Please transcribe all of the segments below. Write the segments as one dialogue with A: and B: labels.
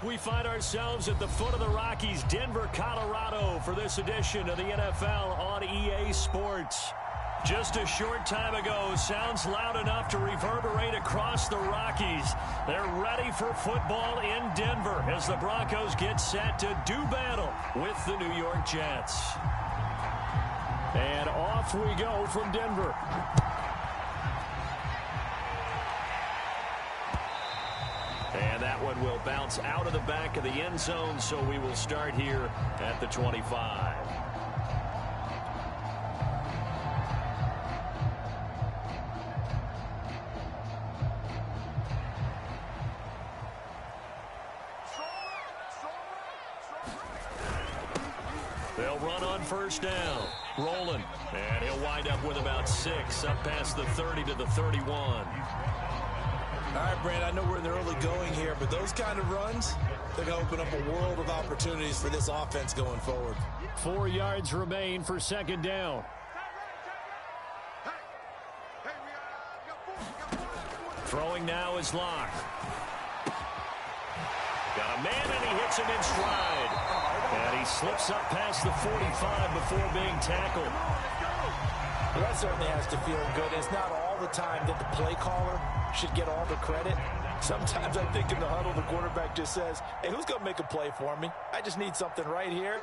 A: We find ourselves at the foot of the Rockies, Denver, Colorado, for this edition of the NFL on EA Sports. Just a short time ago, sounds loud enough to reverberate across the Rockies. They're ready for football in Denver as the Broncos get set to do battle with the New York Jets. And off we go from Denver. And that one will bounce out of the back of the end zone, so we will start here at the 25. They'll run on first down. Rolling. And he'll wind up with about 6, up past the 30 to the 31.
B: All right, Brand, I know we're in the early going here, but those kind of runs, they're going to open up a world of opportunities for this offense going forward.
A: 4 yards remain for second down. Throwing now is Locke. Got a man, and he hits him in stride. And he slips up past the 45 before being tackled.
B: Well, that certainly has to feel good. It's not all the time that the play caller should get all the credit. Sometimes I think in the huddle, the quarterback just says, hey, who's going to make a play for me? I just need something right here.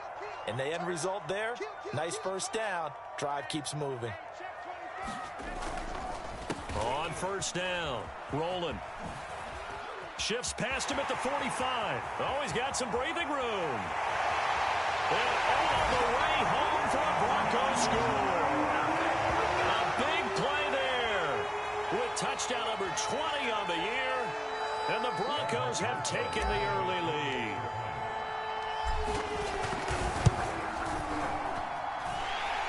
B: And the end result there, nice first down. Drive keeps moving.
A: On first down, rolling. Shifts past him at the 45. Oh, he's got some breathing room. And all the way home for a Broncos score. A big play there with touchdown number 20 on the year. And the Broncos have taken the early lead.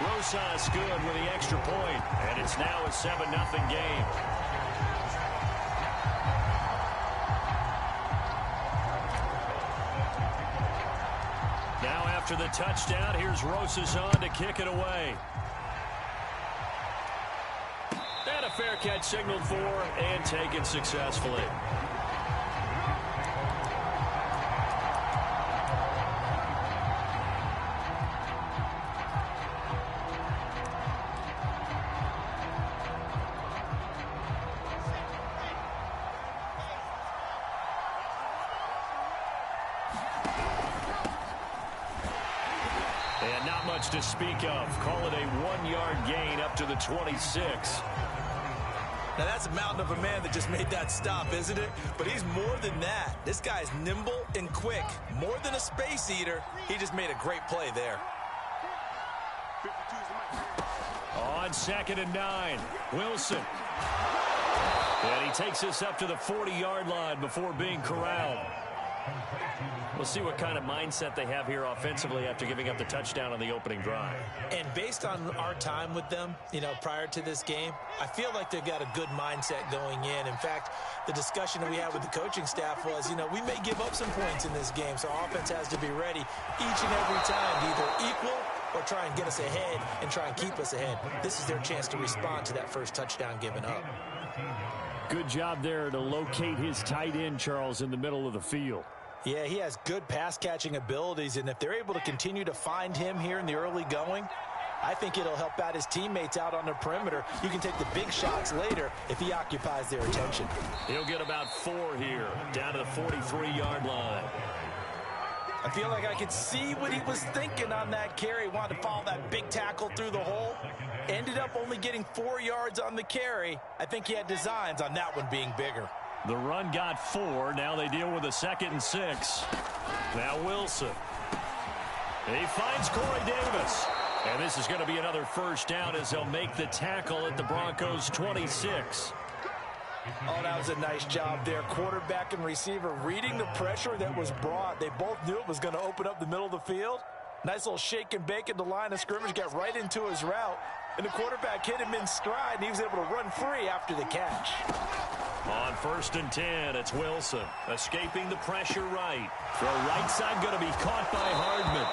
A: Rosas good with the extra point, and it's now a 7-0 game. Now after the touchdown, here's Rosas on to kick it away. And a fair catch signaled for and taken successfully. And not much to speak of. Call it a 1-yard gain up to the 26.
B: Now, that's a mountain of a man that just made that stop, isn't it? But he's more than that. This guy's nimble and quick. More than a space eater. He just made a great play there.
A: On 2nd and 9, Wilson. And he takes us up to the 40-yard line before being corralled. We'll see what kind of mindset they have here offensively after giving up the touchdown on the opening drive.
B: And based on our time with them, prior to this game, I feel like they've got a good mindset going in. In fact, the discussion that we had with the coaching staff was, we may give up some points in this game, so our offense has to be ready each and every time to either equal or try and get us ahead and try and keep us ahead. This is their chance to respond to that first touchdown given up.
A: Good job there to locate his tight end, Charles, in the middle of the field.
B: Yeah, he has good pass-catching abilities, and if they're able to continue to find him here in the early going, I think it'll help out his teammates out on the perimeter. You can take the big shots later if he occupies their attention.
A: He'll get about 4 here, down to the 43-yard line.
B: I feel like I could see what he was thinking on that carry. Wanted to follow that big tackle through the hole. Ended up only getting 4 yards on the carry. I think he had designs on that one being bigger.
A: The run got 4. Now they deal with a 2nd and 6. Now Wilson. He finds Corey Davis. And this is going to be another first down as they'll make the tackle at the Broncos' 26.
B: Oh, that was a nice job there. Quarterback and receiver reading the pressure that was brought. They both knew it was going to open up the middle of the field. Nice little shake and bake at the line of scrimmage. Got right into his route. And the quarterback hit him in stride, and he was able to run free after the catch.
A: On 1st and 10, it's Wilson escaping the pressure right. Throw right side going to be caught by Hardman.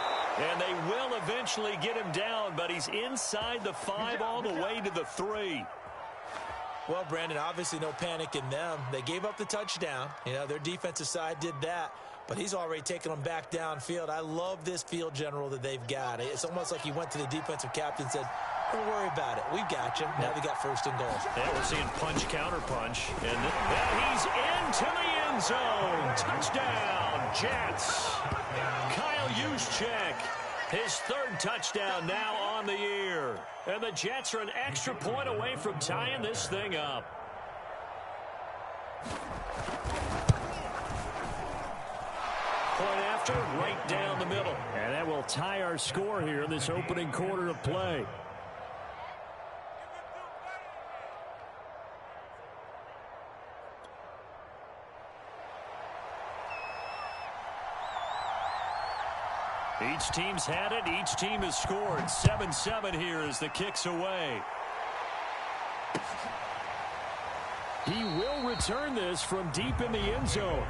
A: And they will eventually get him down, but he's inside the 5 all the way to the 3.
B: Well, Brandon, obviously no panic in them. They gave up the touchdown. Their defensive side did that. but he's already taken them back downfield. I love this field general that they've got. It's almost like he went to the defensive captain and said, don't worry about it. We've got you. Now they got first and goal.
A: Yeah, we're seeing punch, counter punch. And he's into the end zone. Touchdown, Jets. Kyle Juszczyk, his third touchdown now on the year. And the Jets are an extra point away from tying this thing up. Point after, right down the middle. And that will tie our score here in this opening quarter of play. Each team's had it. Each team has scored. 7-7 here as the kick's away. He will return this from deep in the end zone.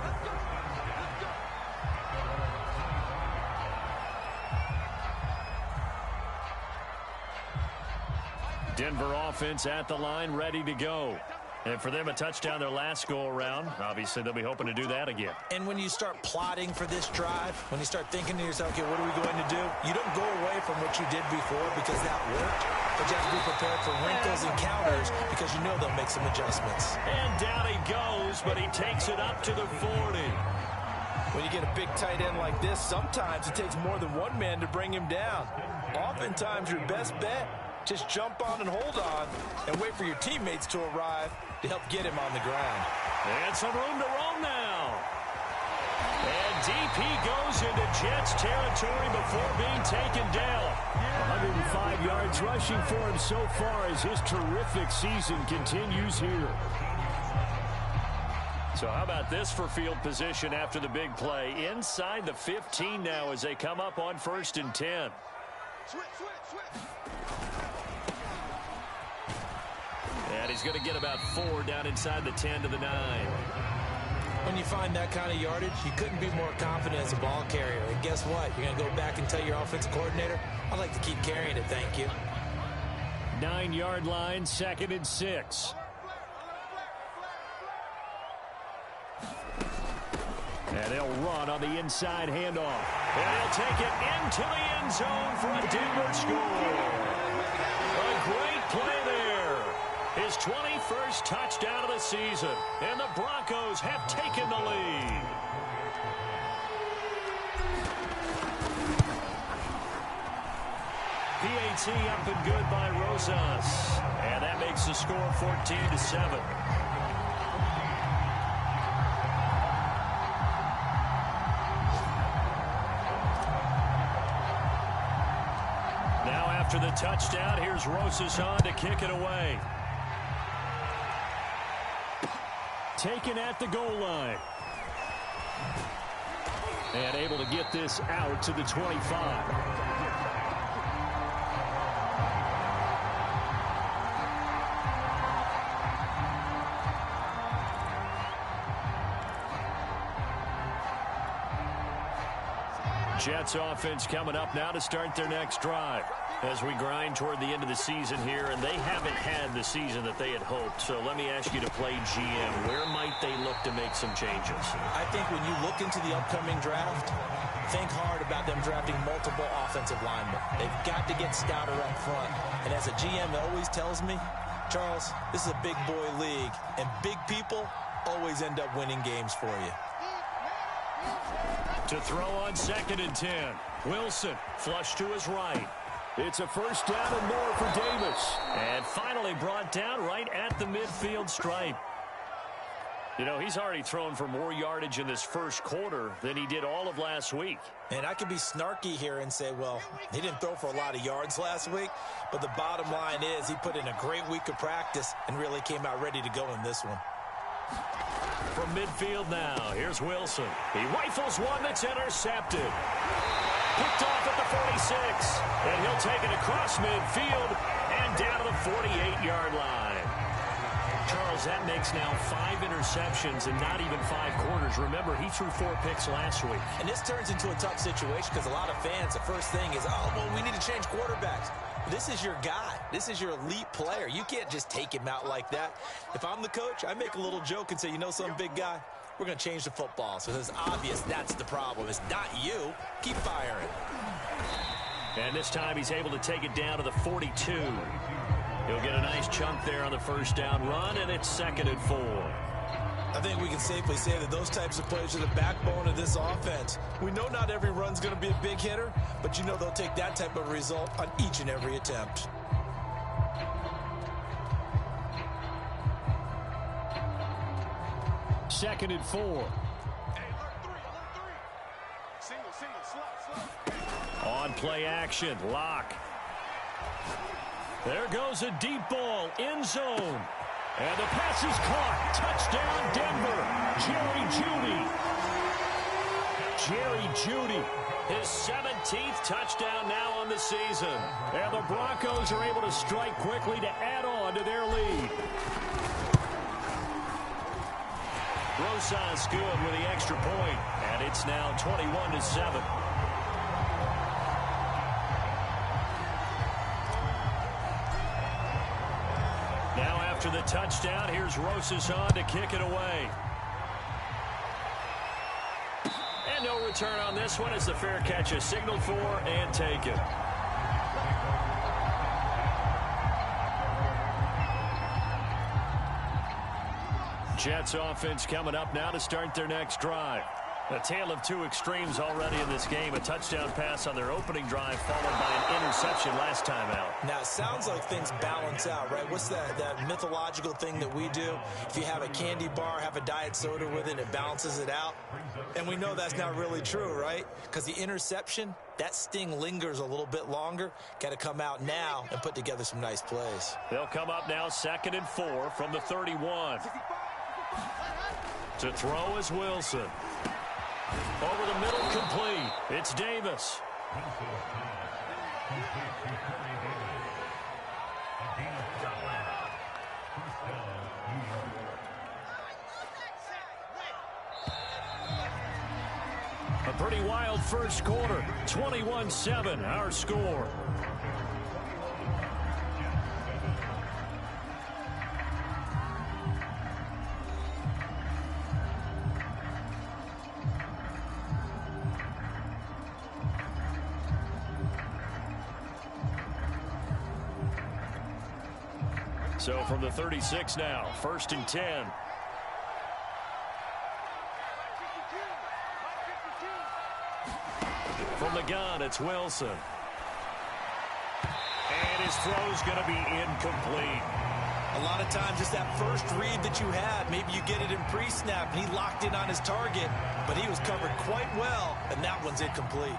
A: Denver offense at the line, ready to go. And for them, a touchdown their last go-around. Obviously, they'll be hoping to do that again.
B: And when you start plotting for this drive, when you start thinking to yourself, okay, what are we going to do? You don't go away from what you did before because that worked. But you have to be prepared for wrinkles and counters because you know they'll make some adjustments.
A: And down he goes, but he takes it up to the 40.
C: When you get a big tight end like this, sometimes it takes more than one man to bring him down. Oftentimes, your best bet, just jump on and hold on and wait for your teammates to arrive to help get him on the ground.
A: And some room to roam now. And DP goes into Jets territory before being taken down. 105 yards rushing for him so far as his terrific season continues here. So how about this for field position after the big play? Inside the 15 now as they come up on 1st and 10. And he's going to get about 4 down inside the 10 to the 9.
B: When you find that kind of yardage, you couldn't be more confident as a ball carrier. And guess what? You're going to go back and tell your offensive coordinator, I'd like to keep carrying it, thank you.
A: 9-yard line, 2nd and 6. And they'll run on the inside handoff. And he'll take it into the end zone for a Denver score. A great play there. His 21st touchdown of the season. And the Broncos have taken the lead. PAT up and good by Rosas. And that makes the score 14-7. Now after the touchdown, here's Rosas on to kick it away. Taken at the goal line. And able to get this out to the 25. Jets offense coming up now to start their next drive as we grind toward the end of the season here, and they haven't had the season that they had hoped. So let me ask you to play GM. Where might they look to make some changes?
B: I think when you look into the upcoming draft, think hard about them drafting multiple offensive linemen. They've got to get stouter up front. And as a GM always tells me, Charles, this is a big boy league, and big people always end up winning games for you.
A: To throw on 2nd and 10. Wilson flush to his right. It's a first down and more for Davis. And finally brought down right at the midfield stripe. You know, he's already thrown for more yardage in this first quarter than he did all of last week.
B: And I could be snarky here and say, well, he didn't throw for a lot of yards last week. But the bottom line is he put in a great week of practice and really came out ready to go in this one.
A: From midfield now, here's Wilson. He rifles one that's intercepted. Picked off at the 46. And he'll take it across midfield and down to the 48-yard line. Charles, that makes now 5 interceptions in not even 5 quarters. Remember, he threw 4 picks last week.
B: And this turns into a tough situation because a lot of fans, the first thing is, oh, well, we need to change quarterbacks. This is your guy. This is your elite player. You can't just take him out like that. If I'm the coach, I make a little joke and say, you know something, big guy? we're going to change the football. So it's obvious that's the problem. It's not you. Keep firing.
A: And this time he's able to take it down to the 42. He'll get a nice chunk there on the first down run, and it's 2nd and 4.
B: I think we can safely say that those types of plays are the backbone of this offense. We know not every run's going to be a big hitter, but you know they'll take that type of result on each and every attempt.
A: Second and 4. On play action, lock. There goes a deep ball, end zone. And the pass is caught. Touchdown, Denver. Jerry Jeudy. His 17th touchdown now on the season. And the Broncos are able to strike quickly to add on to their lead. Rosas good with the extra point. And it's now 21-7. Now after the touchdown, here's Rosas on to kick it away. And no return on this one as the fair catch is signaled for and taken. Jets offense coming up now to start their next drive. A tale of two extremes already in this game. A touchdown pass on their opening drive followed by an interception last time out.
B: Now, it sounds like things balance out, right? What's that mythological thing that we do? If you have a candy bar, have a diet soda with it, it balances it out. And we know that's not really true, right? Because the interception, that sting lingers a little bit longer. Got to come out now and put together some nice plays.
A: They'll come up now 2nd and 4 from the 31. To throw is Wilson. Over the middle, complete. It's Davis. A pretty wild first quarter. 21-7, our score. So from the 36 now, 1st and 10. From the gun, it's Wilson. And his throw's going to be incomplete.
B: A lot of times it's that first read that you had. Maybe you get it in pre-snap, and he locked in on his target, but he was covered quite well, and that one's incomplete.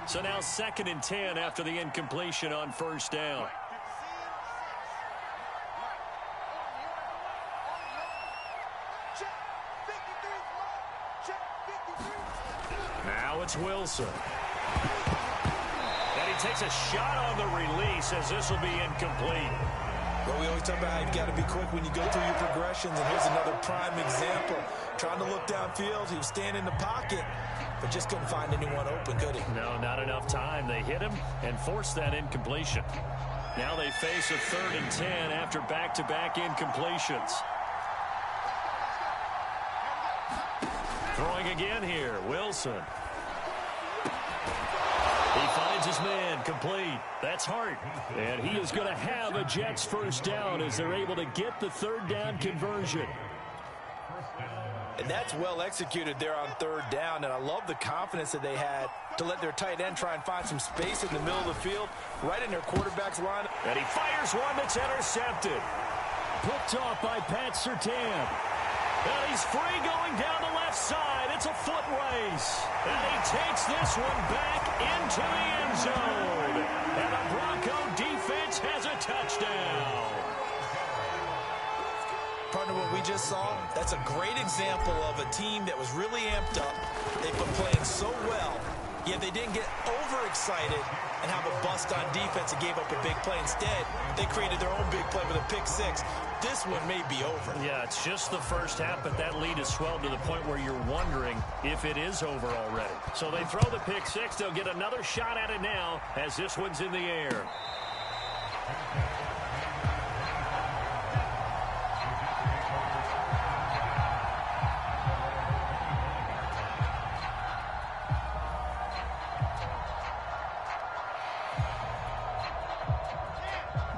A: So now 2nd and 10 after the incompletion on 1st down. Now it's Wilson. And he takes a shot on the release as this will be incomplete.
B: Well, we always talk about how you've got to be quick when you go through your progressions, and here's another prime example. Trying to look downfield, he was standing in the pocket, but just couldn't find anyone open, could he?
A: No, not enough time. They hit him and forced that incompletion. Now they face a 3rd and 10 after back-to-back incompletions. Throwing again here, Wilson. He finds his man, complete. That's Hart. And he is going to have a Jets first down as they're able to get the 3rd down conversion.
C: And that's well executed there on 3rd down, and I love the confidence that they had to let their tight end try and find some space in the middle of the field, right in their quarterback's line.
A: And he fires one that's intercepted. Picked off by Pat Surtain. And he's free going down the left side. It's a foot race. And he takes this one back into the end zone. And the Bronco defense has a touchdown.
B: Partner, what we just saw, that's a great example of a team that was really amped up. They've been playing so well, yet they didn't get overexcited and have a bust on defense and gave up a big play. Instead, they created their own big play with a pick six. This one may be over.
A: Yeah, it's just the first half, but that lead has swelled to the point where you're wondering if it is over already. So they throw the pick six. They'll get another shot at it now as this one's in the air.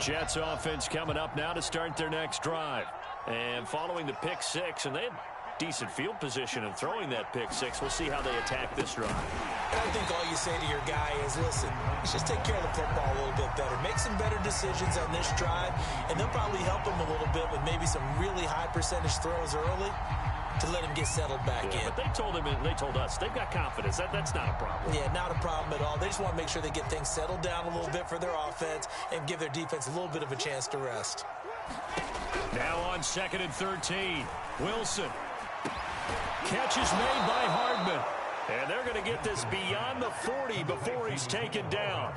A: Jets offense coming up now to start their next drive. And following the pick six, and they had decent field position in throwing that pick six. We'll see how they attack this drive.
B: And I think all you say to your guy is, listen, let's just take care of the football a little bit better. Make some better decisions on this drive, and they'll probably help him a little bit with maybe some really high percentage throws early to let him get settled back in.
A: But they told him, and they told us, they've got confidence. That's not a problem.
B: Yeah, not a problem at all. They just want to make sure they get things settled down a little bit for their offense and give their defense a little bit of a chance to rest.
A: Now on 2nd and 13, Wilson. Catch is made by Hardman. And they're going to get this beyond the 40 before he's taken down.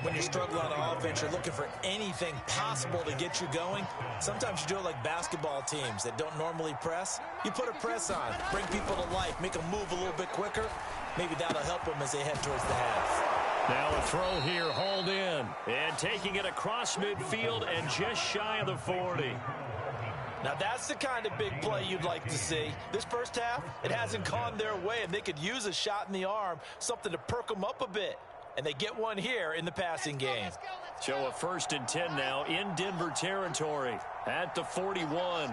B: When you're struggling on offense, you're looking for anything possible to get you going. Sometimes you do it like basketball teams that don't normally press. You put a press on, bring people to life, make them move a little bit quicker. Maybe that'll help them as they head towards the half.
A: Now a throw here, hauled in. And taking it across midfield and just shy of the 40.
C: Now that's the kind of big play you'd like to see. This first half, it hasn't gone their way, and they could use a shot in the arm, something to perk them up a bit. And they get one here in the passing game.
A: So a 1st and 10 now in Denver territory at the 41.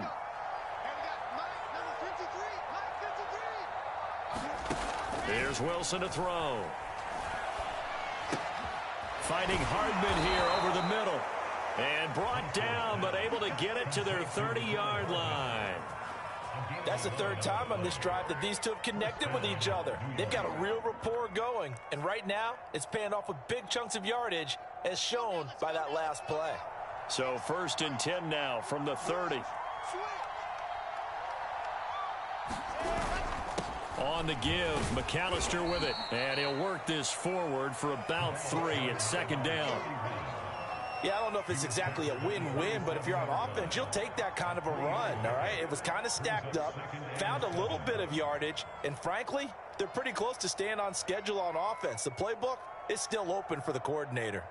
A: Here's Wilson to throw. Fighting Hardman here over the middle. And brought down, but able to get it to their 30-yard line.
C: That's the third time on this drive that these two have connected with each other. They've got a real rapport going. And right now, it's paying off with big chunks of yardage, as shown by that last play.
A: So 1st and 10 now from the 30. On the give, McAllister with it. And he'll work this forward for about 3 at 2nd down.
C: Yeah, I don't know if it's exactly a win-win, but if you're on offense, you'll take that kind of a run, all right? It was kind of stacked up, found a little bit of yardage, and frankly, they're pretty close to staying on schedule on offense. The playbook is still open for the coordinator.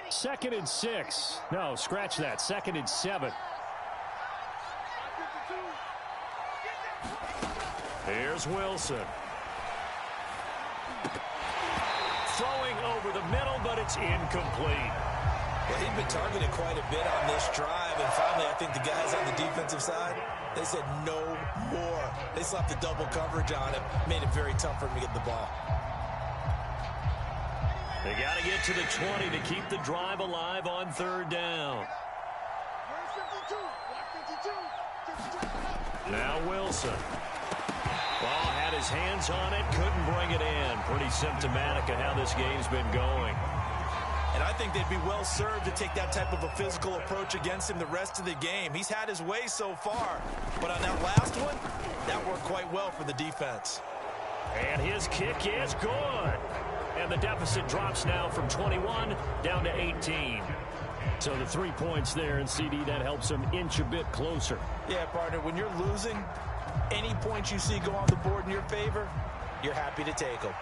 A: 2nd and 6. No, scratch that. 2nd and 7. Here's Wilson. Throwing over the middle, but it's incomplete.
B: Well, he'd been targeted quite a bit on this drive, and finally I think the guys on the defensive side, they said no more. They slapped the double coverage on him, made it very tough for him to get the ball.
A: They got to get to the 20 to keep the drive alive on 3rd down. Now Wilson. Ball had his hands on it, couldn't bring it in. Pretty symptomatic of how this game's been going.
C: And I think they'd be well served to take that type of a physical approach against him the rest of the game. He's had his way so far, but on that last one, that worked quite well for the defense.
A: And his kick is good. And the deficit drops now from 21 down to 18. So the 3 points there, and CD, that helps him inch a bit closer.
C: Yeah, partner, when you're losing, any points you see go on the board in your favor, you're happy to take them.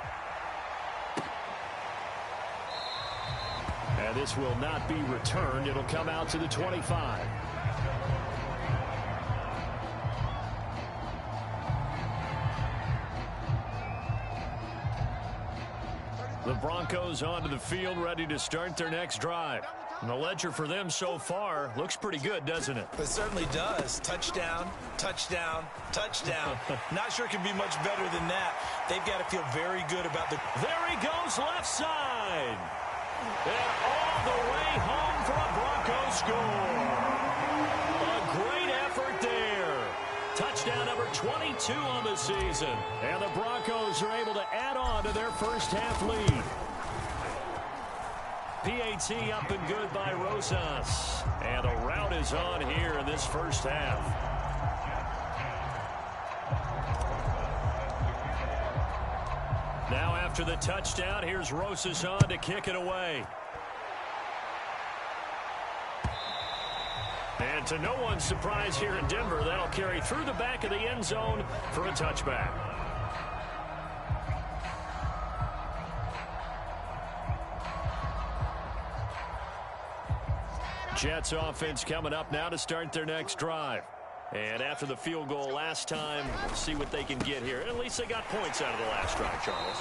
A: And this will not be returned. It'll come out to the 25. The Broncos onto the field, ready to start their next drive. And the ledger for them so far looks pretty good, doesn't it?
B: It certainly does. Touchdown, touchdown, touchdown. Not sure it can be much better than that. They've got to feel very good about the...
A: There he goes, left side. And all the way home for a Broncos score. A great effort there. Touchdown number 22 on the season. And the Broncos are able to add on to their first half lead. PAT up and good by Rosas. And the route is on here in this first half. Now after the touchdown, here's Rosas on to kick it away. And to no one's surprise here in Denver, that'll carry through the back of the end zone for a touchback. Jets offense coming up now to start their next drive. And after the field goal last time, see what they can get here. At least they got points out of the last drive, Charles.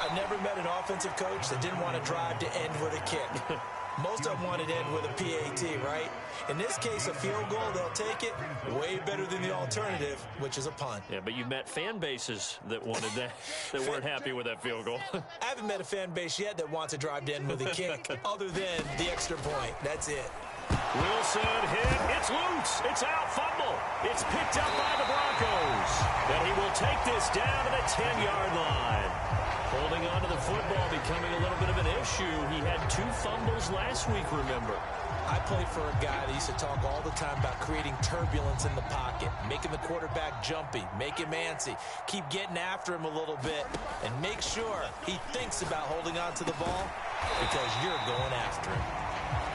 B: I've never met an offensive coach that didn't want to drive to end with a kick. Most of them wanted to end with a PAT, right? In this case, a field goal, they'll take it way better than the alternative, which is a punt.
A: Yeah, but you've met fan bases that wanted that, that weren't happy with that field goal.
B: I haven't met a fan base yet that wants to drive to end with a kick other than the extra point. That's it.
A: Wilson hit. It's loose. It's out. Fumble. It's picked up by the Broncos. And he will take this down to the 10-yard line. Holding on to the football becoming a little bit of an issue. He had 2 fumbles last week, remember.
B: I played for a guy that used to talk all the time about creating turbulence in the pocket, making the quarterback jumpy, make him antsy, keep getting after him a little bit, and make sure he thinks about holding on to the ball because you're going after him.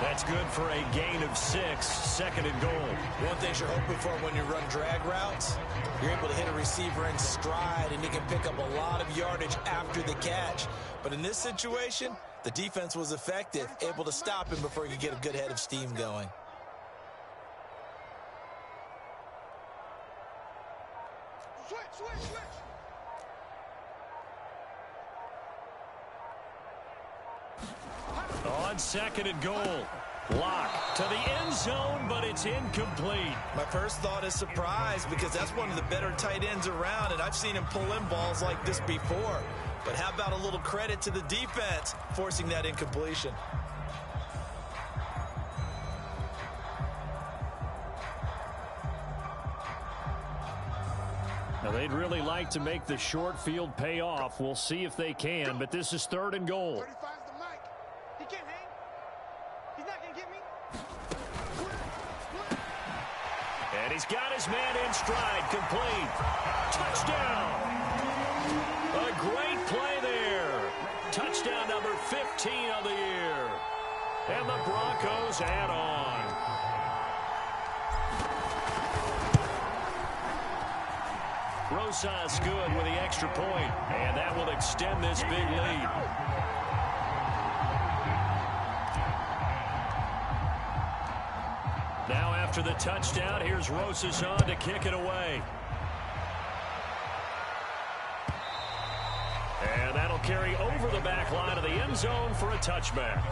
A: That's good for a gain of 6, 2nd and goal.
B: One thing you're hoping for when you run drag routes, you're able to hit a receiver in stride, and you can pick up a lot of yardage after the catch. But in this situation, the defense was effective, able to stop him before he could get a good head of steam going.
D: Switch.
A: On 2nd and goal. Lock to the end zone, but it's incomplete.
C: My first thought is surprise because that's one of the better tight ends around, and I've seen him pull in balls like this before. But how about a little credit to the defense forcing that incompletion?
A: Now, they'd really like to make the short field pay off. We'll see if they can, but this is 3rd and goal.
D: 35's the mic. He can't hang. He's not going to get me.
A: And he's got his man in stride, complete. Touchdown. A great play there. Touchdown number 15 of the year. And the Broncos add on. Rosas good with the extra point, and that will extend this big lead. Now after the touchdown, here's Rosas on to kick it away. And that'll carry over the back line of the end zone for a touchback.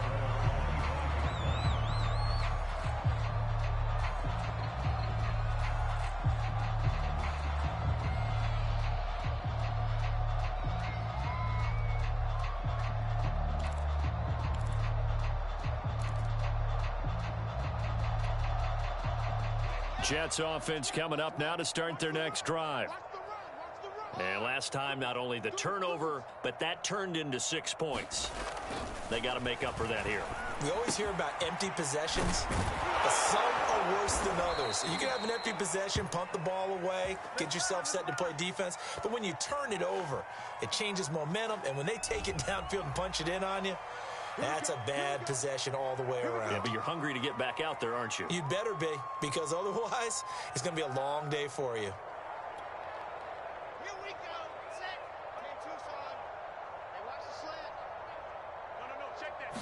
A: Jets offense coming up now to start their next drive. And last time, not only the turnover, but that turned into 6 points. They got to make up for that here.
B: We always hear about empty possessions, but some are worse than others. You can have an empty possession, punt the ball away, get yourself set to play defense, but when you turn it over, it changes momentum, and when they take it downfield and punch it in on you, that's a bad possession all the way around.
A: Yeah, but you're hungry to get back out there, aren't you?
B: You'd better be, because otherwise, it's going to be a long day for you.
D: Here we go. Set. Team Tucson. Hey, watch the slant. No. Check that.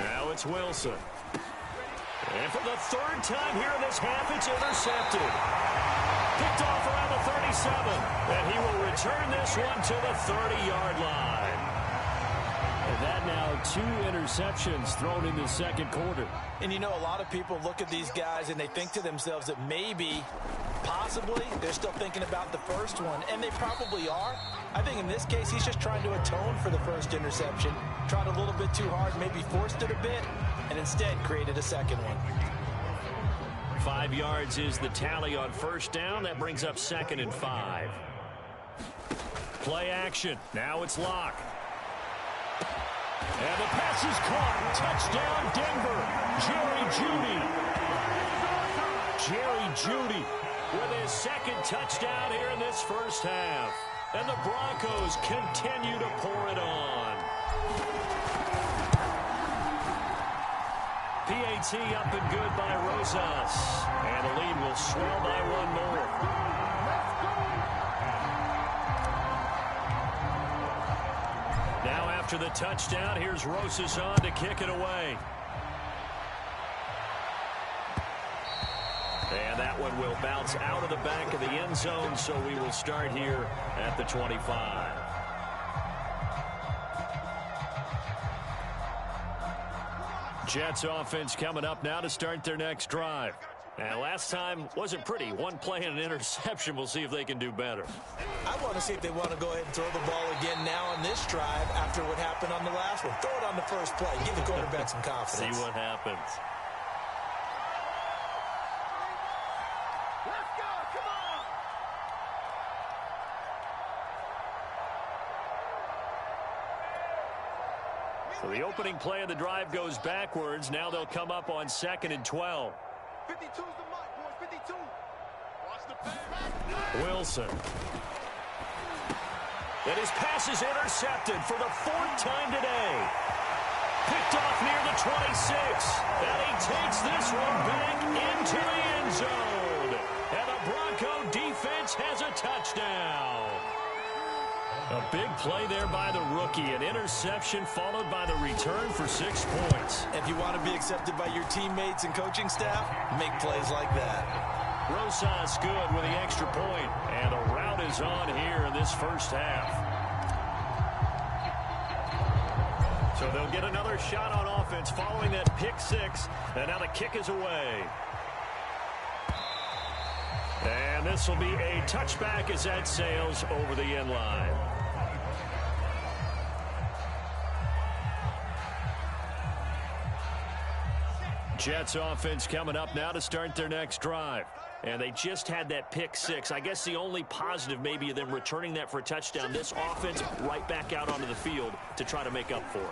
A: Now it's Wilson. And for the 3rd time here in this half, it's intercepted. Picked off around the 37. And he will return this one to the 30-yard line. And that now 2 interceptions thrown in the 2nd quarter.
B: And you know, a lot of people look at these guys and they think to themselves that maybe, possibly, they're still thinking about the first one. And they probably are. I think in this case, he's just trying to atone for the first interception. Tried a little bit too hard, maybe forced it a bit, and instead created a second one.
A: 5 yards is the tally on 1st down. That brings up 2nd and 5. Play action. Now it's Locke. And the pass is caught. Touchdown, Denver. Jerry Jeudy with his 2nd touchdown here in this 1st half. And the Broncos continue to pour it on. PAT up and good by Rosas. And the lead will swell by 1 more. Now after the touchdown, here's Rosas on to kick it away. And that one will bounce out of the back of the end zone, so we will start here at the 25. Jets offense coming up now to start their next drive. And last time wasn't pretty. One play and an interception. We'll see if they can do better.
B: I want to see if they want to go ahead and throw the ball again now on this drive after what happened on the last one. Throw it on the first play. Give the quarterback some confidence.
A: See what happens.
D: Let's go. Come on.
A: So the opening play of the drive goes backwards. Now they'll come up on 2nd and 12.
D: 52's the mark, boys. 52. Watch the pass.
A: Wilson. And his pass is intercepted for the 4th time today. Picked off near the 26. And he takes this one back into the end zone. And the Bronco defense has a touchdown. A big play there by the rookie. An interception followed by the return for 6 points.
B: If you want to be accepted by your teammates and coaching staff, make plays like that.
A: Rosas good with the extra point. And the route is on here in this first half. So they'll get another shot on offense following that pick 6. And now the kick is away. And this will be a touchback as that sails over the end line. Jets offense coming up now to start their next drive. And they just had that pick 6. I guess the only positive maybe of them returning that for a touchdown. This offense right back out onto the field to try to make up for it.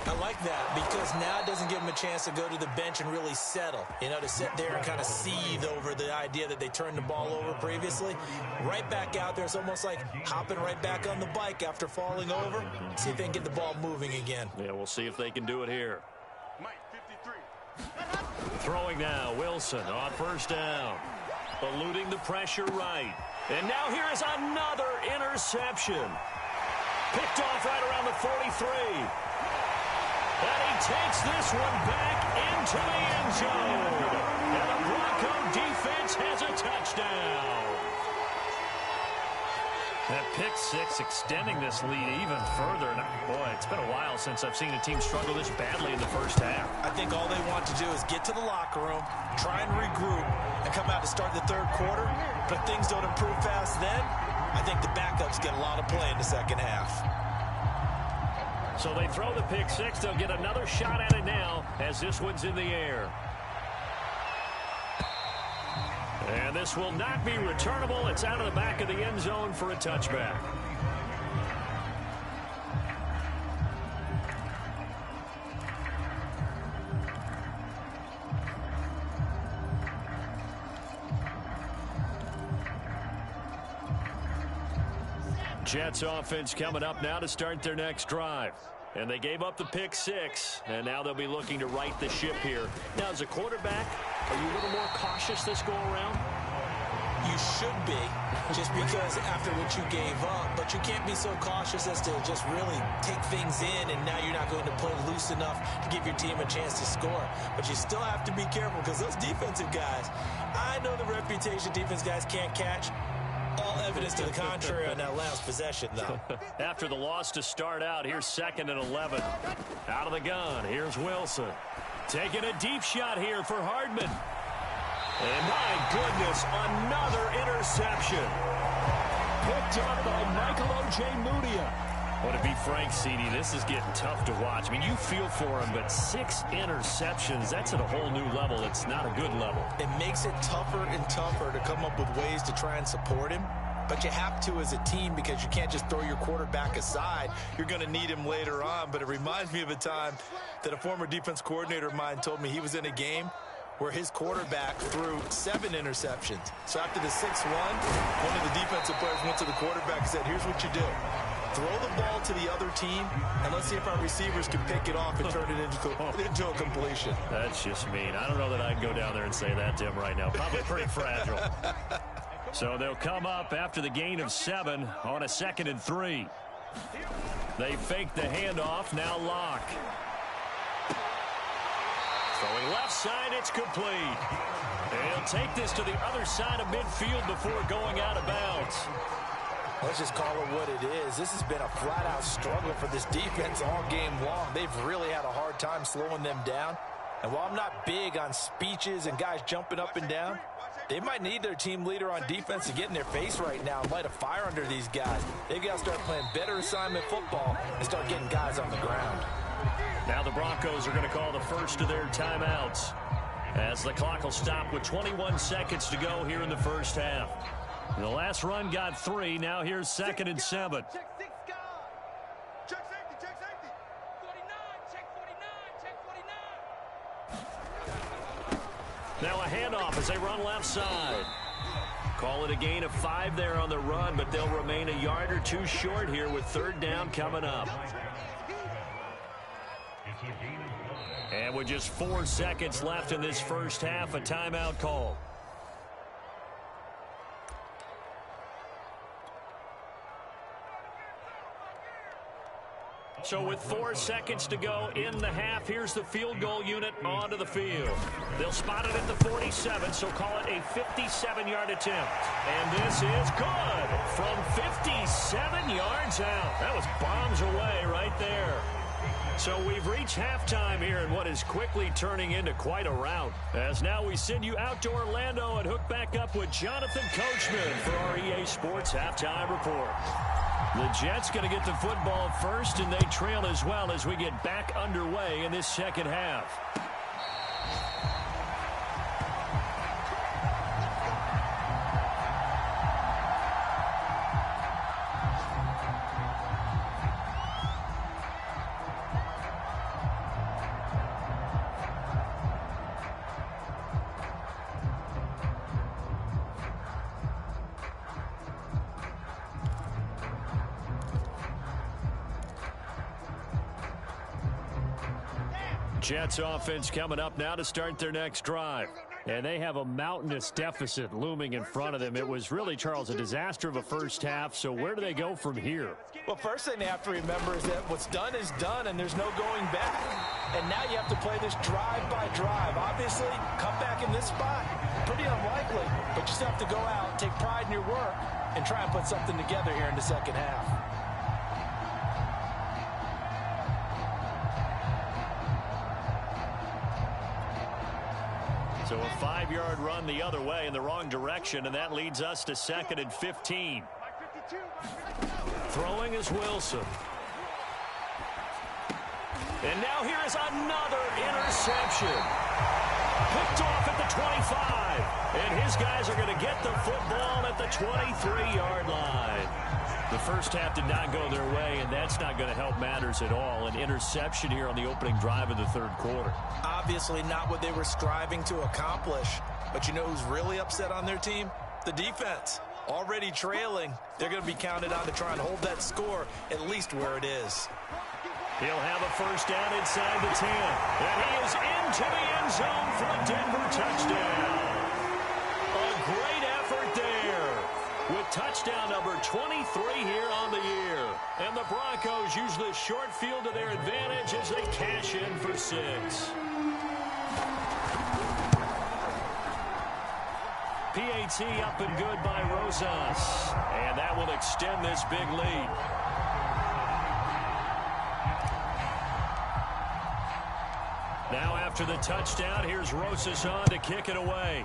B: I like that because now it doesn't give them a chance to go to the bench and really settle. You know, to sit there and kind of seethe over the idea that they turned the ball over previously. Right back out there. It's almost like hopping right back on the bike after falling over. See if they can get the ball moving again.
A: Yeah, we'll see if they can do it here.
D: Mike, 53.
A: Throwing now, Wilson on first down. Eluding the pressure right. And now here is another interception. Picked off right around the 43. And he takes this one back into the end zone. And the Bronco defense has a touchdown. That pick 6 extending this lead even further. And boy, it's been a while since I've seen a team struggle this badly in the first half.
B: I think all they want to do is get to the locker room, try and regroup, and come out to start the third quarter. But if things don't improve fast then, I think the backups get a lot of play in the second half.
A: So they throw the pick 6. They'll get another shot at it now as this one's in the air. And this will not be returnable. It's out of the back of the end zone for a touchback. Jets offense coming up now to start their next drive. And they gave up the pick 6, and now they'll be looking to right the ship here. Now, as a quarterback, are you a little more cautious this go-around?
B: You should be, just because after what you gave up, but you can't be so cautious as to just really take things in, and now you're not going to play loose enough to give your team a chance to score. But you still have to be careful because those defensive guys, I know the reputation defense guys can't catch. All evidence to the contrary on that last possession, though.
A: After the loss to start out, here's 2nd and 11. Out of the gun, here's Wilson. Taking a deep shot here for Hardman. And my goodness, another interception. Picked up by Michael Ojemudia. Well, to be frank, CD, this is getting tough to watch. I mean, you feel for him, but 6 interceptions, that's at a whole new level. It's not a good level.
B: It makes it tougher and tougher to come up with ways to try and support him. But you have to as a team because you can't just throw your quarterback aside. You're going to need him later on. But it reminds me of a time that a former defense coordinator of mine told me he was in a game where his quarterback threw 7 interceptions. So after the 6-1, one of the defensive players went to the quarterback and said, here's what you do. Throw the ball to the other team, and let's see if our receivers can pick it off and turn it into a completion.
A: That's just mean. I don't know that I can go down there and say that to him right now. Probably pretty fragile. So they'll come up after the gain of 7 on a 2nd and 3. They fake the handoff, now Locke. Throwing left side, it's complete. And he'll take this to the other side of midfield before going out of bounds.
C: Let's just call it what it is. This has been a flat-out struggle for this defense all game long. They've really had a hard time slowing them down. And while I'm not big on speeches and guys jumping up and down, they might need their team leader on defense to get in their face right now and light a fire under these guys. They've got to start playing better assignment football and start getting guys on the ground.
A: Now the Broncos are going to call the first of their timeouts, as the clock will stop with 21 seconds to go here in the first half. The last run got 3. Now here's 2nd and 7.
D: Check 6, God. Check safety, check safety. 49, check 49, check 49.
A: Now a handoff as they run left side. Call it a gain of 5 there on the run, but they'll remain a yard or 2 short here with 3rd down coming up. And with just 4 seconds left in this first half, a timeout call. So with 4 seconds to go in the half, here's the field goal unit onto the field. They'll spot it at the 47, so call it a 57-yard attempt. And this is good from 57 yards out. That was bombs away right there. So we've reached halftime here in what is quickly turning into quite a rout. As now we send you out to Orlando and hook back up with Jonathan Coachman for our EA Sports Halftime Report. The Jets going to get the football first, and they trail as well as we get back underway in this second half. Jets offense coming up now to start their next drive. And they have a mountainous deficit looming in front of them. It was really, Charles, a disaster of a first half. So where do they go from here?
C: Well, first thing they have to remember is that what's done is done, and there's no going back. And now you have to play this drive by drive. Obviously, come back in this spot, pretty unlikely. But you still have to go out, take pride in your work, and try and put something together here in the second half.
A: So a 5-yard run the other way in the wrong direction, and that leads us to 2nd and 15. Throwing is Wilson. And now here is another interception. Picked off at the 25. And his guys are going to get the football at the 23-yard line. The first half did not go their way, and that's not going to help matters at all. An interception here on the opening drive of the third quarter.
B: Obviously not what they were striving to accomplish. But you know who's really upset on their team? The defense. Already trailing. They're going to be counted on to try and hold that score at least where it is.
A: He'll have a first down inside the 10. And he is into the end zone for a Denver touchdown. A great effort there, with touchdown number 23 here on the year. And the Broncos use the short field to their advantage as they cash in for 6. PAT up and good by Rosas. And that will extend this big lead. Now after the touchdown, here's Rosas on to kick it away.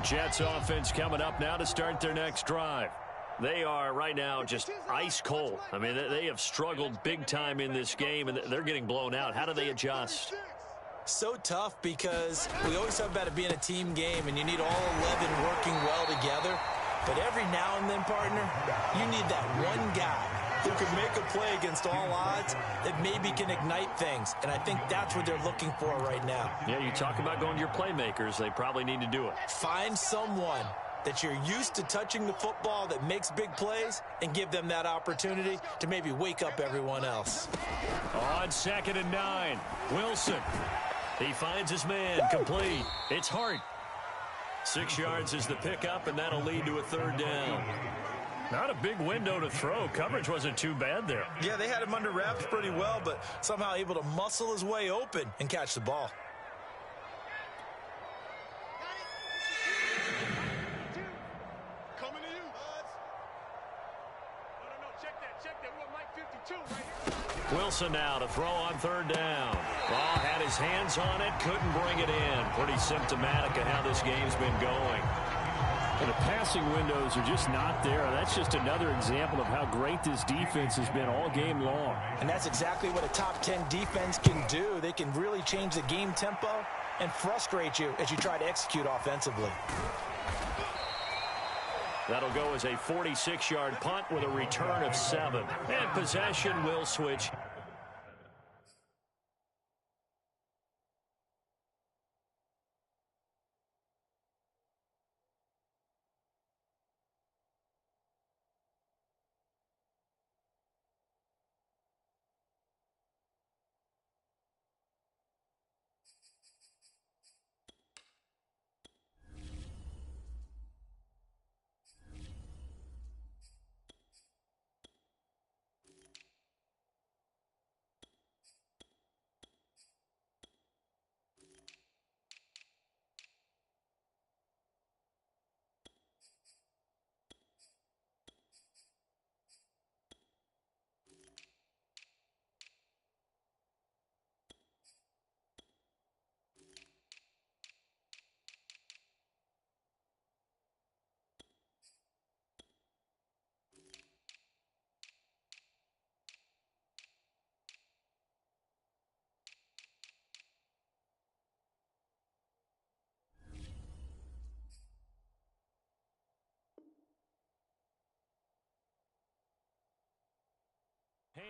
A: Jets offense coming up now to start their next drive. They are right now just ice cold. I mean, they have struggled big time in this game, and they're getting blown out. How do they adjust?
B: So tough because we always talk about it being a team game, and you need all 11 working well together. But every now and then, partner, you need that one guy who can make a play against all odds that maybe can ignite things. And I think that's what they're looking for right now.
A: Yeah, you talk about going to your playmakers. They probably need to do it.
B: Find someone that you're used to touching the football that makes big plays and give them that opportunity to maybe wake up everyone else.
A: On 2nd and 9, Wilson. He finds his man, complete. It's Hart. 6 yards is the pickup, and that'll lead to a 3rd down. Not a big window to throw. Coverage wasn't too bad there.
B: Yeah, they had him under wraps pretty well, but somehow able to muscle his way open and catch the ball.
D: Coming to you, Buds. No, check that. We want Mike 52 right here.
A: Wilson now to throw on third down. Raw had his hands on it, couldn't bring it in. Pretty symptomatic of how this game's been going.
E: And the passing windows are just not there. That's just another example of how great this defense has been all game long.
B: And that's exactly what a top 10 defense can do. They can really change the game tempo and frustrate you as you try to execute offensively.
A: That'll go as a 46-yard punt with a return of 7. And possession will switch.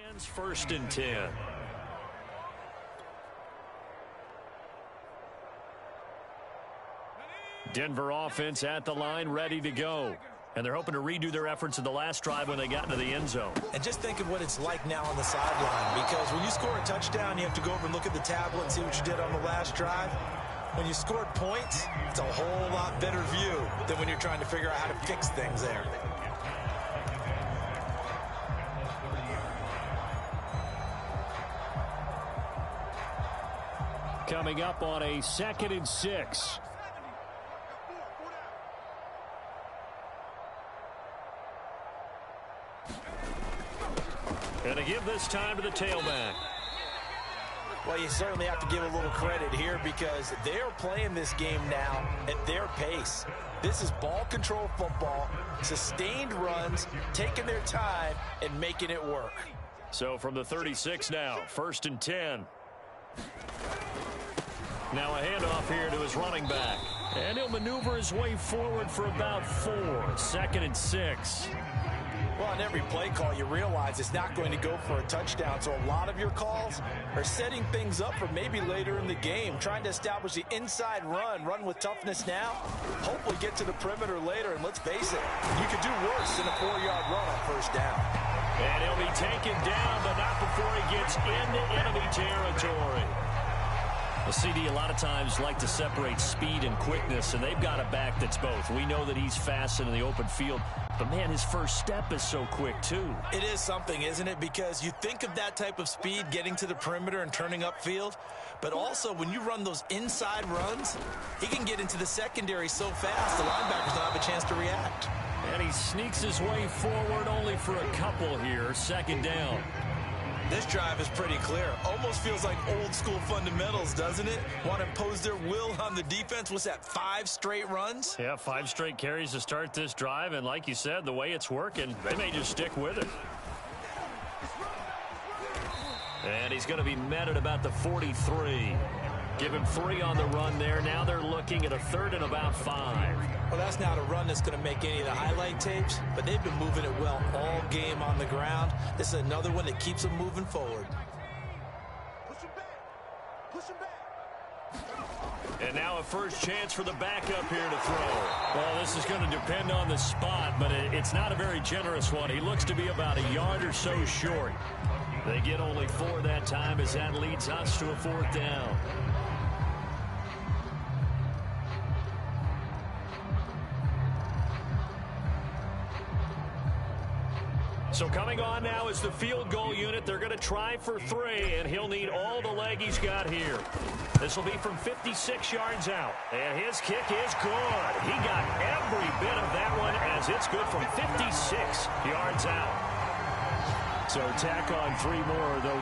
A: Hands first and 10. Denver offense at the line, ready to go. And they're hoping to redo their efforts in the last drive when they got into the end zone.
B: And just think of what it's like now on the sideline, because when you score a touchdown, you have to go over and look at the tablet and see what you did on the last drive. When you scored points, it's a whole lot better view than when you're trying to figure out how to fix things there.
E: Coming up on a 2nd and 6.
A: And to give this time to the tailback.
B: Well, you certainly have to give a little credit here because they're playing this game now at their pace. This is ball control football, sustained runs, taking their time and making it work.
A: So from the 36 now, 1st and 10. Now a handoff here to his running back. And he'll maneuver his way forward for about 4. 2nd and 6.
B: Well, on every play call, you realize it's not going to go for a touchdown. So a lot of your calls are setting things up for maybe later in the game, trying to establish the inside run with toughness now, hopefully get to the perimeter later. And let's face it, you could do worse than a 4-yard run on 1st down.
A: And he'll be taken down, but not before he gets into enemy territory. The CD a lot of times like to separate speed and quickness, and they've got a back that's both. We know that he's fast in the open field, but, man, his first step is so quick, too.
B: It is something, isn't it? Because you think of that type of speed getting to the perimeter and turning upfield, but also when you run those inside runs, he can get into the secondary so fast the linebackers don't have a chance to react.
A: And he sneaks his way forward only for a couple here. 2nd down.
B: This drive is pretty clear. Almost feels like old school fundamentals, doesn't it? Want to impose their will on the defense. What's that, 5 straight runs?
A: Yeah, 5 straight carries to start this drive. And like you said, the way it's working, they may just stick with it. And he's going to be met at about the 43. Give him 3 on the run there. Now they're looking at a 3rd and about 5.
B: Well, that's not a run that's going to make any of the highlight tapes, but they've been moving it well all game on the ground. This is another one that keeps them moving forward.
D: Push him back. Push him back.
A: And now a first chance for the backup here to throw. Well, this is going to depend on the spot, but it's not a very generous one. He looks to be about a yard or so short. They get only 4 that time as that leads us to a 4th down. So coming on now is the field goal unit. They're going to try for 3, and he'll need all the leg he's got here. This will be from 56 yards out. And his kick is good. He got every bit of that one as it's good from 56 yards out. So tack on 3 more, though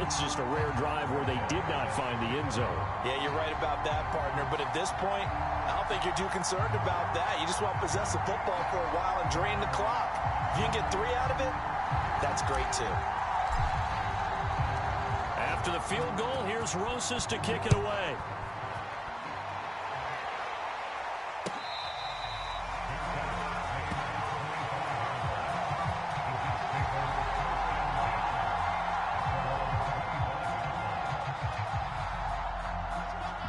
A: it's just a rare drive where they did not find the end zone.
C: Yeah, you're right about that, partner. But at this point, I don't think you're too concerned about that. You just want to possess the football for a while and drain the clock. If you can get 3 out of it, that's great, too.
A: After the field goal, here's Rosas to kick it away.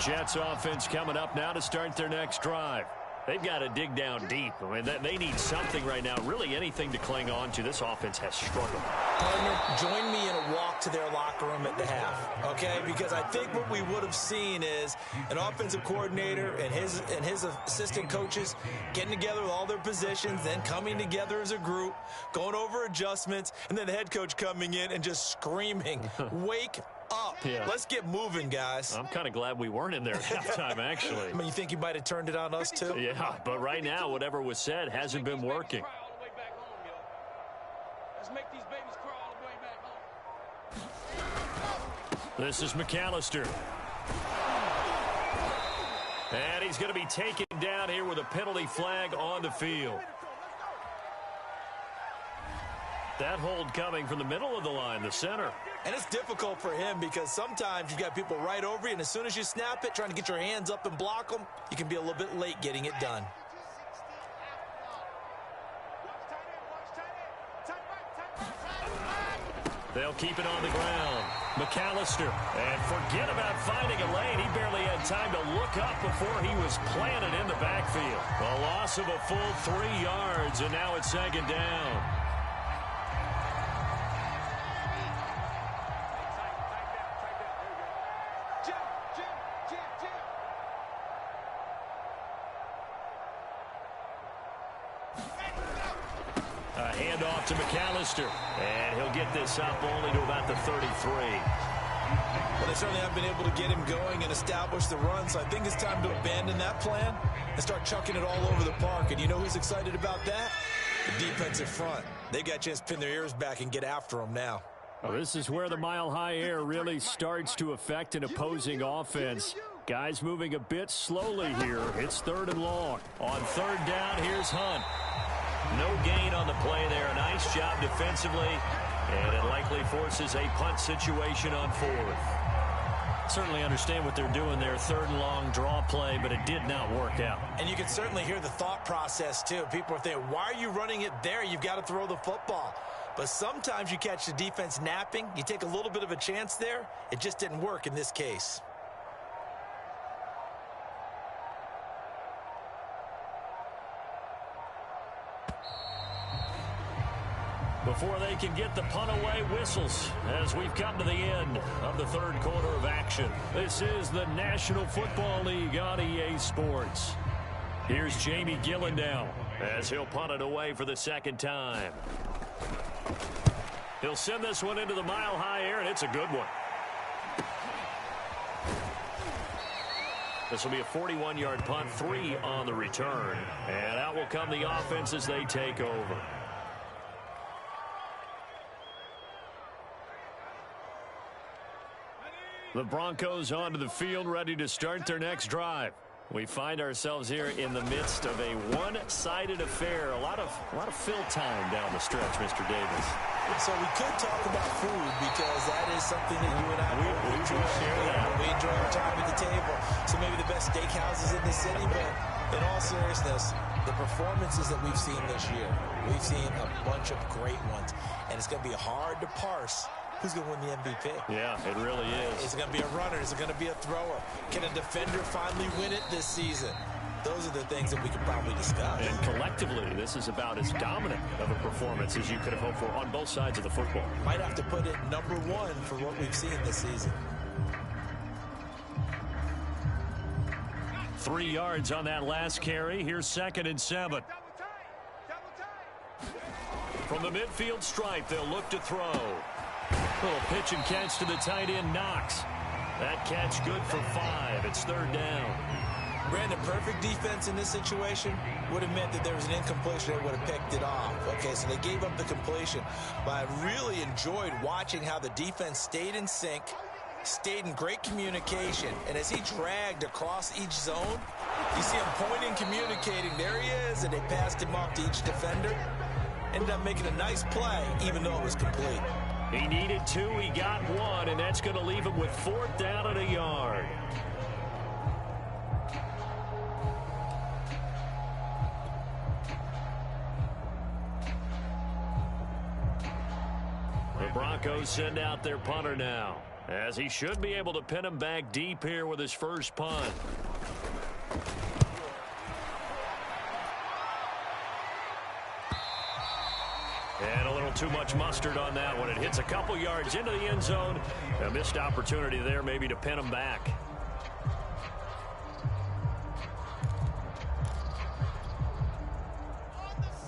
A: Jets offense coming up now to start their next drive. They've got to dig down deep. I mean, they need something right now, really anything to cling on to. This offense has struggled.
B: Partner, join me in a walk to their locker room at the half, okay? Because I think what we would have seen is an offensive coordinator and his assistant coaches getting together with all their positions, then coming together as a group, going over adjustments, and then the head coach coming in and just screaming, wake up.
A: Yeah.
B: Let's get moving, guys.
A: I'm kind of glad we weren't in there at halftime, actually.
B: I mean, you think he might have turned it on us, too?
A: Yeah, but right now, whatever was said hasn't been working.
D: Let's make these babies crawl all the way back home.
A: This is McAllister. And he's going to be taken down here with a penalty flag on the field. That hold coming from the middle of the line, the center.
B: And it's difficult for him because sometimes you've got people right over you, and as soon as you snap it, trying to get your hands up and block them, you can be a little bit late getting it done.
A: They'll keep it on the ground. McAllister. And forget about finding a lane. He barely had time to look up before he was planted in the backfield. A loss of a full 3 yards, and now it's second down. To McAllister, and he'll get this up only to about the 33.
B: Well, they certainly haven't been able to get him going and establish the run, so I think it's time to abandon that plan and start chucking it all over the park. And you know who's excited about that? The defensive front. They got a chance to pin their ears back and get after him now.
A: Well, this is where the mile-high air really starts to affect an opposing offense. Guys moving a bit slowly here. It's 3rd and long. On 3rd down, here's Hunt. No gain on the play there. Nice job defensively, and it likely forces a punt situation on 4th. Certainly understand what they're doing there. 3rd and long draw play, but it did not work out.
B: And you can certainly hear the thought process, too. People are thinking, why are you running it there? You've got to throw the football. But sometimes you catch the defense napping. You take a little bit of a chance there. It just didn't work in this case.
A: Before they can get the punt away, whistles as we've come to the end of the 3rd quarter of action. This is the National Football League on EA Sports. Here's Jamie Gillen now as he'll punt it away for the 2nd time. He'll send this one into the mile-high air, and it's a good one. This will be a 41-yard punt, 3 on the return. And out will come the offense as they take over. The Broncos onto the field, ready to start their next drive. We find ourselves here in the midst of a one-sided affair. A lot of fill time down the stretch, Mr. Davis.
B: So we could talk about food because that is something that you and I
A: we
B: enjoy. We enjoy our time at the table. So maybe the best steakhouses in the city, but in all seriousness, the performances that we've seen this year, we've seen a bunch of great ones, and it's going to be hard to parse who's going to win the MVP.
A: Yeah, it really is.
B: Is it going to be a runner? Is it going to be a thrower? Can a defender finally win it this season? Those are the things that we could probably discuss.
A: And collectively, this is about as dominant of a performance as you could have hoped for on both sides of the football.
B: Might have to put it number 1 for what we've seen this season.
A: 3 yards on that last carry. Here's 2nd and 7. From the midfield stripe, they'll look to throw. Little pitch and catch to the tight end, Knox. That catch good for 5. It's third down.
B: Brandon, perfect defense in this situation would have meant that there was an incompletion. They would have picked it off. Okay, so they gave up the completion. But I really enjoyed watching how the defense stayed in sync, stayed in great communication. And as he dragged across each zone, you see him pointing, communicating. There he is, and they passed him off to each defender. Ended up making a nice play, even though it was complete.
A: He needed 2. He got 1, and that's going to leave him with 4th down and a yard. The Broncos send out their punter now, as he should be able to pin him back deep here with his first punt. And a little too much mustard on that one. It hits a couple yards into the end zone. A missed opportunity there maybe to pin him back.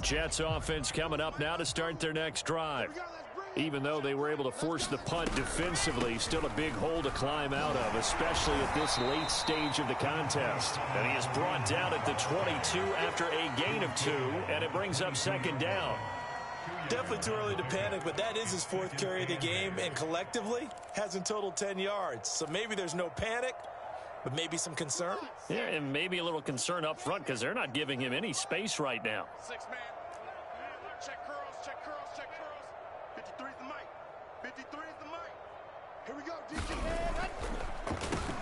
A: Jets offense coming up now to start their next drive. Even though they were able to force the punt defensively, still a big hole to climb out of, especially at this late stage of the contest. And he is brought down at the 22 after a gain of 2, and it brings up second down.
B: Definitely too early to panic, but that is his 4th carry of the game, and collectively has in total 10 yards. So maybe there's no panic, but maybe some concern.
A: Yeah, and maybe a little concern up front because they're not giving him any space right now.
D: 6-man. Check curls, check curls, check curls. 53's the mic. 53's the mic. Here we go, DJ.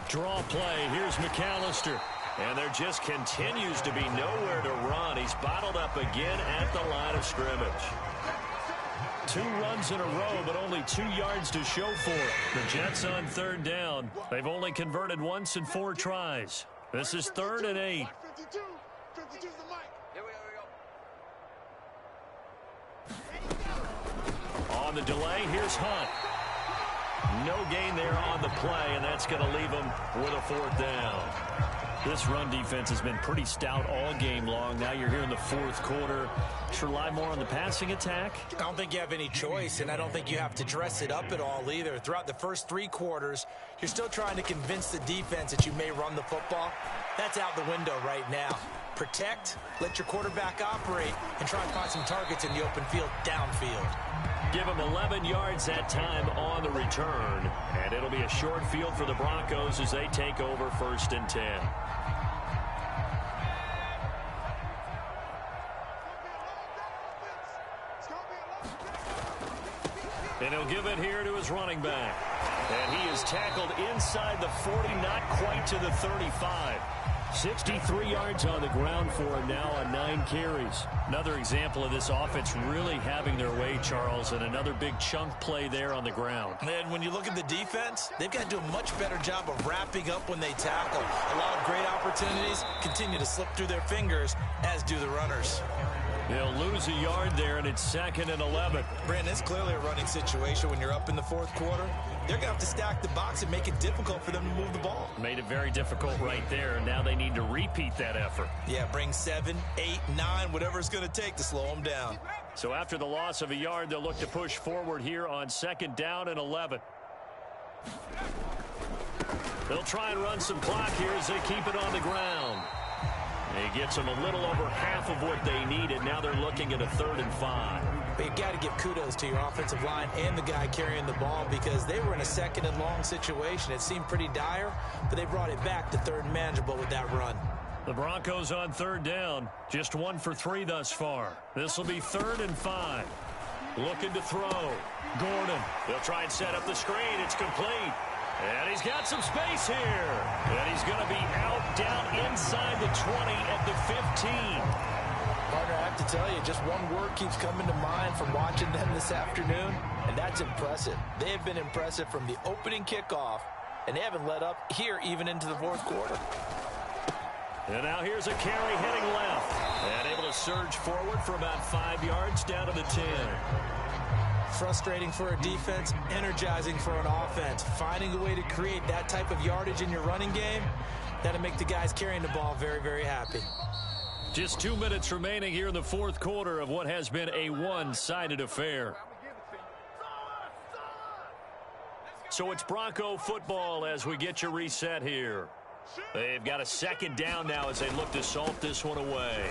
A: Draw play. Here's McAllister. And there just continues to be nowhere to run. He's bottled up again at the line of scrimmage. 2 runs in a row, but only 2 yards to show for it. The Jets on third down. They've only converted once in 4 tries. This is 3rd and 8.
D: 52. 52's the mic. Here we go.
A: On the delay, here's Hunt. No gain there on the play, and that's going to leave him with a 4th down. This run defense has been pretty stout all game long. Now you're here in the 4th quarter. Should rely more on the passing attack?
B: I don't think you have any choice, and I don't think you have to dress it up at all either. Throughout the first 3 quarters, you're still trying to convince the defense that you may run the football. That's out the window right now. Protect, let your quarterback operate, and try and find some targets in the open field downfield.
A: Give him 11 yards that time on the return, and it'll be a short field for the Broncos as they take over 1st and 10. And he'll give it here to his running back. And he is tackled inside the 40, not quite to the 35. 63 yards on the ground for him now on 9 carries. Another example of this offense really having their way, Charles, and another big chunk play there on the ground.
B: And when you look at the defense, they've got to do a much better job of wrapping up when they tackle. A lot of great opportunities continue to slip through their fingers, as do the runners.
A: They'll lose a yard there, and it's 2nd and 11.
B: Brandon, it's clearly a running situation when you're up in the 4th quarter. They're going to have to stack the box and make it difficult for them to move the ball.
A: Made it very difficult right there. Now they need to repeat that effort.
B: Yeah, bring 7, 8, 9, whatever it's going to take to slow them down.
A: So after the loss of a yard, they'll look to push forward here on 2nd down and 11. They'll try and run some clock here as they keep it on the ground. He gets them a little over half of what they needed. Now they're looking at a 3rd and 5.
B: But you got to give kudos to your offensive line and the guy carrying the ball because they were in a 2nd and long situation. It seemed pretty dire, but they brought it back to 3rd and manageable with that run.
A: The Broncos on 3rd down. Just 1 for 3 thus far. This will be 3rd and 5. Looking to throw. Gordon. They'll try and set up the screen. It's complete. And he's got some space here. And he's going to be out down inside the 20 at the 15.
B: Partner, I have to tell you, just one word keeps coming to mind from watching them this afternoon, and that's impressive. They have been impressive from the opening kickoff, and they haven't let up here even into the 4th quarter.
A: And now here's a carry heading left. And able to surge forward for about 5 yards down to the 10.
B: Frustrating for a defense, energizing for an offense. Finding a way to create that type of yardage in your running game, that'll make the guys carrying the ball very, very happy.
A: Just 2 minutes remaining here in the fourth quarter of what has been a one-sided affair. So it's Bronco football as we get you reset here. They've got a second down now as they look to salt this one away.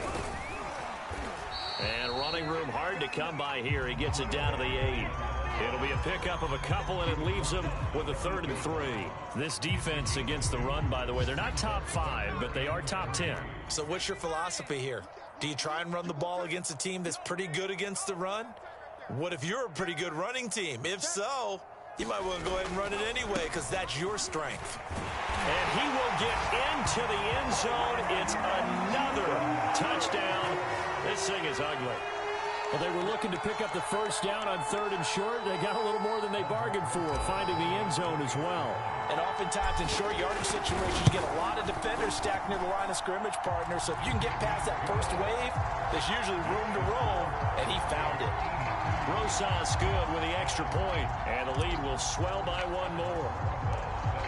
A: And running room hard to come by here. He gets it down to the 8. It'll be a pickup of a couple, and it leaves them with a 3rd and 3. This defense against the run, by the way, they're not top 5, but they are top 10.
B: So what's your philosophy here? Do you try and run the ball against a team that's pretty good against the run? What if you're a pretty good running team? If so, you might want to go ahead and run it anyway because that's your strength.
A: And he will get into the end zone. It's another touchdown. This thing is ugly.
E: Well, they were looking to pick up the first down on 3rd and short. They got a little more than they bargained for, finding the end zone as well.
C: And oftentimes in short yardage situations, you get a lot of defenders stacked near the line of scrimmage, partner. So if you can get past that first wave, there's usually room to roam, and he found it.
A: Rosas good with the extra point, and the lead will swell by one more.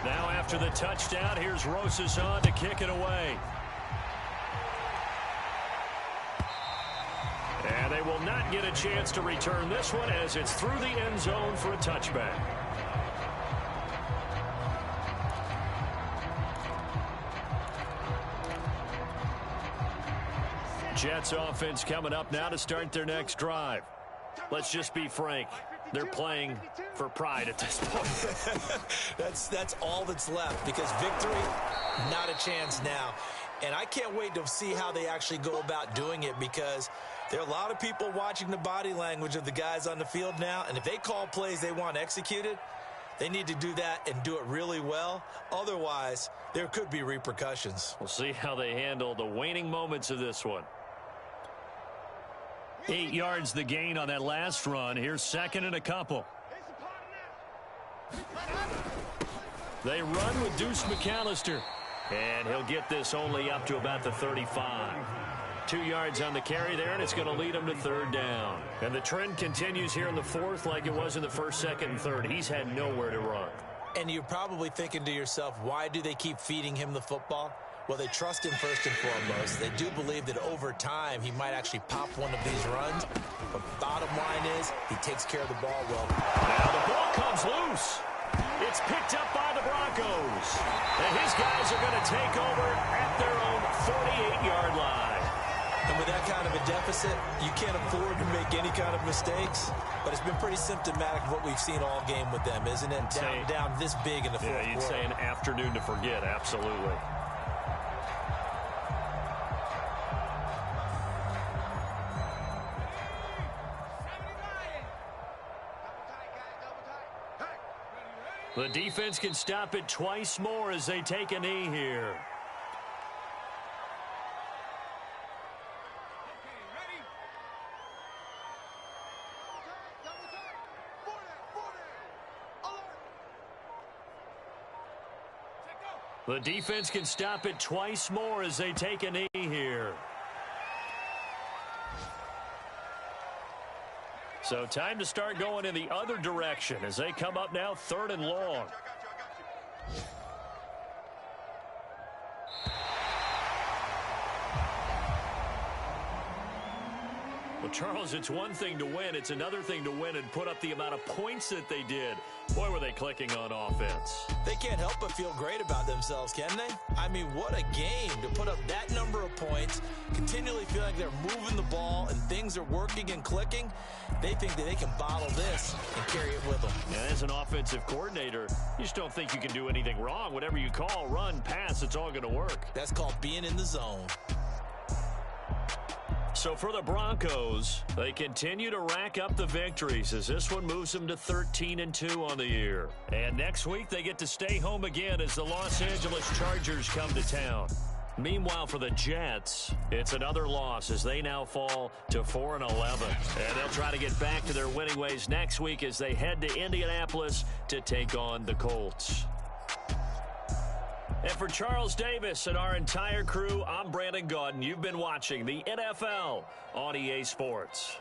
A: Now after the touchdown, here's Rosas on to kick it away. And they will not get a chance to return this one as it's through the end zone for a touchback. Jets offense coming up now to start their next drive. Let's just be frank. They're playing for pride at this point.
B: That's all that's left because victory, not a chance now. And I can't wait to see how they actually go about doing it because there are a lot of people watching the body language of the guys on the field now. And if they call plays they want executed, they need to do that and do it really well. Otherwise, there could be repercussions.
A: We'll see how they handle the waning moments of this one. 8 yards the gain on that last run. Here's 2nd and a couple. They run with Deuce McAllister. And he'll get this only up to about the 35. 2 yards on the carry there, and it's going to lead him to 3rd down. And the trend continues here in the 4th like it was in the 1st, 2nd, and 3rd. He's had nowhere to run.
B: And you're probably thinking to yourself, why do they keep feeding him the football? Well, they trust him first and foremost. They do believe that over time he might actually pop one of these runs. But bottom line is he takes care of the ball well.
A: Now the ball comes loose. It's picked up by the Broncos. And his guys are going to take over at their own 48-yard line.
B: And with that kind of a deficit, you can't afford to make any kind of mistakes. But it's been pretty symptomatic of what we've seen all game with them, isn't it? Down this big in the fourth quarter.
A: Yeah, you'd say an afternoon to forget, absolutely. The defense can stop it twice more as they take a knee here. The defense can stop it twice more as they take a knee here. So time to start going in the other direction as they come up now 3rd and long. Well, Charles, it's one thing to win. It's another thing to win and put up the amount of points that they did. Boy, were they clicking on offense.
B: They can't help but feel great about themselves, can they? I mean, what a game to put up that number of points, continually feel like they're moving the ball and things are working and clicking. They think that they can bottle this and carry it with them.
A: Yeah, as an offensive coordinator, you just don't think you can do anything wrong. Whatever you call, run, pass, it's all going to work.
B: That's called being in the zone.
A: So for the Broncos, they continue to rack up the victories as this one moves them to 13-2 on the year. And next week, they get to stay home again as the Los Angeles Chargers come to town. Meanwhile, for the Jets, it's another loss as they now fall to 4-11. And they'll try to get back to their winning ways next week as they head to Indianapolis to take on the Colts. And for Charles Davis and our entire crew, I'm Brandon Gaudin. You've been watching the NFL on EA Sports.